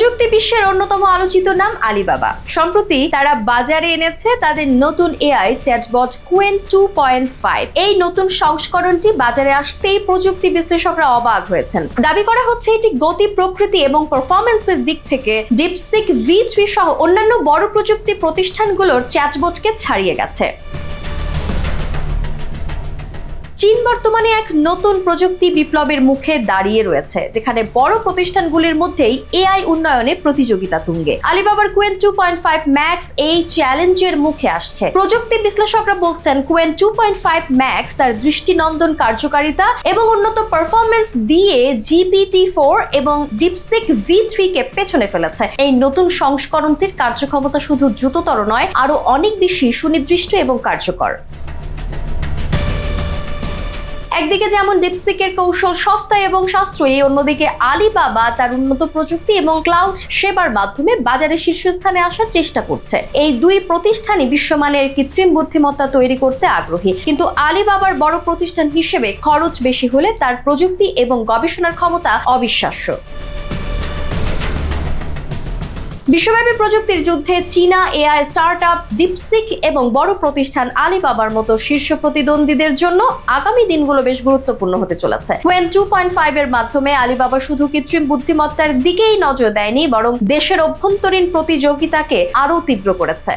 প্রযুক্তি বিশ্বের অন্যতম আলোচিত নাম আলিবাবা। সম্প্রতি তারা বাজারে এনেছে তাদের নতুন এআই চ্যাটবট কুয়েন 2.5। এই নতুন সংস্করণটি বাজারে আসতেই প্রযুক্তি বিশ্লেষকরা অবাক হয়েছেন। দাবি করা হচ্ছে এটি গতি, প্রকৃতি এবং পারফরম্যান্সের দিক থেকে ডিপসিক V3 সহ অন্যান্য বড় প্রযুক্তি প্রতিষ্ঠানগুলোর চ্যাটবটকে ছাড়িয়ে গেছে। চীন বর্তমানে এক নতুন প্রযুক্তি বিপ্লবের মুখে দাঁড়িয়ে রয়েছে, যেখানে বড় প্রতিষ্ঠানগুলির মধ্যেই এআই উন্নয়নে প্রতিযোগিতা তুঙ্গে। আলিবাবার কুয়েন 2.5 ম্যাক্স এই চ্যালেঞ্জের মুখে আসছে। প্রযুক্তি বিশ্লেষকরা বলছেন কুয়েন 2.5 ম্যাক্স তার দৃষ্টিনন্দন কার্যকারিতা এবং উন্নত পারফরম্যান্স দিয়ে GPT-4 এবং ডিপসিক V3 কে পেছনে ফেলেছে। এই নতুন সংস্করণটির কার্যক্ষমতা শুধু দ্রুততর নয়, আরো অনেক বেশি সুনির্দিষ্ট এবং কার্যকর। একদিকে যেমন ডিপসিকের কৌশল সস্তা এবং সাশ্রয়ী, অন্যদিকে আলিবাবা তার উন্নত প্রযুক্তি এবং ক্লাউড সেবার মাধ্যমে বাজারে শীর্ষস্থানে আসার চেষ্টা করছে। এই দুই প্রতিষ্ঠানই বিশ্বমানের কৃত্রিম বুদ্ধিমত্তা তৈরি করতে আগ্রহী, কিন্তু আলিবাবার বড় প্রতিষ্ঠান হিসেবে খরচ বেশি হলে তার প্রযুক্তি এবং গবেষণার ক্ষমতা অবিশ্বাস্য। বিশ্বব্যাপী প্রযুক্তির যুদ্ধে চীনা এআই স্টার্টআপ ডিপসিক এবং বড় প্রতিষ্ঠান আলিবাবার মতো শীর্ষ প্রতিদ্বন্দ্বীদের জন্য আগামী দিনগুলো বেশ গুরুত্বপূর্ণ হতে চলেছে। কুয়েন 2.5 এর মাধ্যমে আলিবাবা শুধু কৃত্রিম বুদ্ধিমত্তার দিকেই নজর দেয়নি, বরং দেশের অভ্যন্তরীণ প্রতিযোগিতাকে আরো তীব্র করেছে।